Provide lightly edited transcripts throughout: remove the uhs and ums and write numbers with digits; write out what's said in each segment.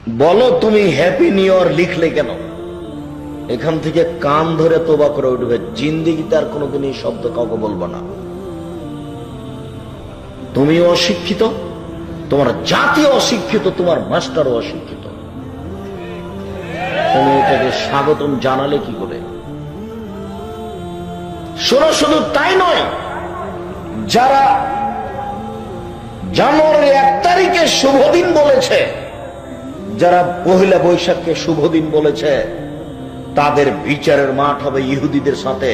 বলো তুমি happy new year লিখলে কেন? এখান থেকে কান ধরে তোবা করে উঠবে, জিন্দিগিতে আর কোনোদিন এই শব্দ কাউকে বলবো না। তুমি অশিক্ষিত, তোমার জাতি অশিক্ষিত, তোমার মাস্টারও অশিক্ষিত। তুমি এটাকে স্বাগতম জানালে কি করে? শোনো, শুধু তাই নয়, যারা জানুয়ারির 1 তারিখে শুভদিন বলেছে, যারা পহেলা বৈশাখকে শুভদিন বলেছে, তাদের বিচারের মাঠ হবে ইহুদিদের সাথে,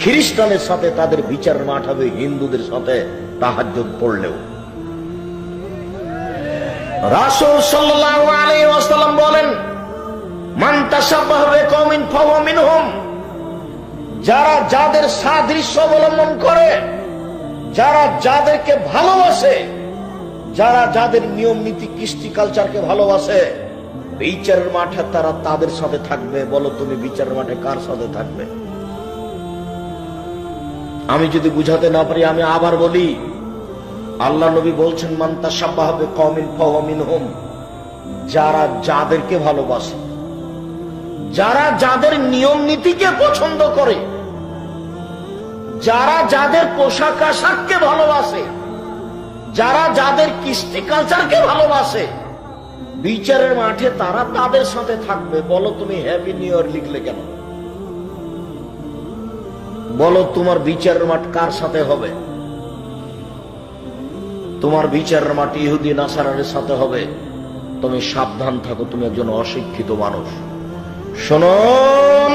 খ্রিস্টানের সাথে তাদের বিচারের মাঠ হবে হিন্দুদের সাথে তাহাজ্জুদ পড়লেও। রাসূল সাল্লাল্লাহু আলাইহি ওয়াসাল্লাম বলেন, মান তাশাব্বাহা বিকওমিন ফাহুয়া মিনহুম। যারা যাদের সাদৃশ্য অবলম্বন করে, যারা যাদেরকে ভালোবাসে, যারা যাদের নিয়ম নীতি কৃষ্টি কালচারকে ভালোবাসে, বিচারের মাঠে তারা তাদের সাথে থাকবে। বলো তুমি বিচারের মাঠে কার সাথে থাকবে? আমি যদি বুঝাতে না পারি আমি আবার বলি, আল্লাহ নবী বলছেন, মান তাশাব্বাহা বিকওমিন ফাহুয়া মিনহুম। যারা যাদেরকে ভালোবাসে, যারা যাদের নিয়ম নীতিকে পছন্দ করে, যারা যাদের পোশাক আশাককে ভালোবাসে, যারা যাদের কৃষ্টি কালচারকে ভালোবাসে, বিচারের মাঠে তারা তাদের সাথে থাকবে। বলো তুমি হ্যাপি নিউ ইয়ার লিখলে কেন? বলো তোমার বিচারের মাঠ কার সাথে হবে? তোমার বিচারের মাঠ ইহুদি নাসারার সাথে হবে। তুমি সাবধান থাকো, তুমি একজন অশিক্ষিত মানুষ। শুনুন,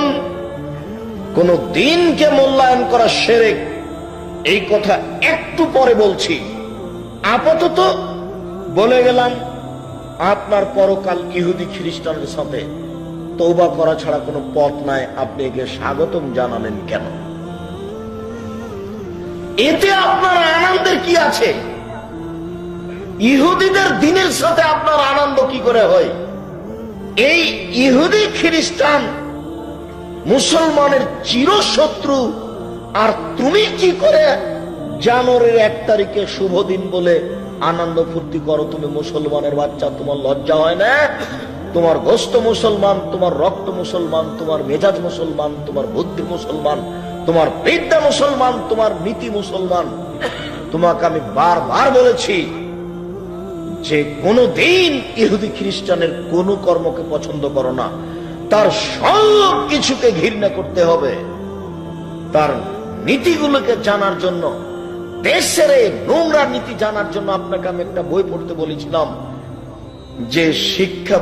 কোন দিনকে মূল্যায়ন করা শিরক, এই কথা একটু পরে বলছি। আপাতত বলে গেলাম, আপনার পরকাল ইহুদি খ্রিস্টানের সাথে তওবা করা ছাড়া কোনো পথ নাই। আপনি একে স্বাগতম জানালেন কেন? এতে আপনার আনন্দের কি আছে? ইহুদিদের দিনের সাথে আপনার আনন্দ কি করে হয়? এই ইহুদি খ্রিস্টান মুসলমানের চিরশত্রু, আর তুমি কি করে জানুয়ারির 1 তারিখে শুভ দিন বলে আনন্দ ফুর্তি করো? তুমি মুসলমানের বাচ্চা, তোমার লজ্জা হয় না? তোমার গোস্ত মুসলমান, তোমার রক্ত মুসলমান, তোমার মেজাজ মুসলমান, তোমার বুদ্ধি মুসলমান, তোমার বিদ্যা মুসলমান, তোমার নীতি মুসলমান। তোমাকে আমি বারবার বলেছি যে কোনো দিন ইহুদি খ্রিস্টানের কোন কর্মকে পছন্দ করো না, তার সব কিছুকে ঘৃণা করতে হবে। তার নীতিগুলোকে জানার জন্য, দেশের এই নোংরা নীতি জানার জন্য আপনাকে আমি একটা বই পড়তে বলেছিলাম, যে শিক্ষা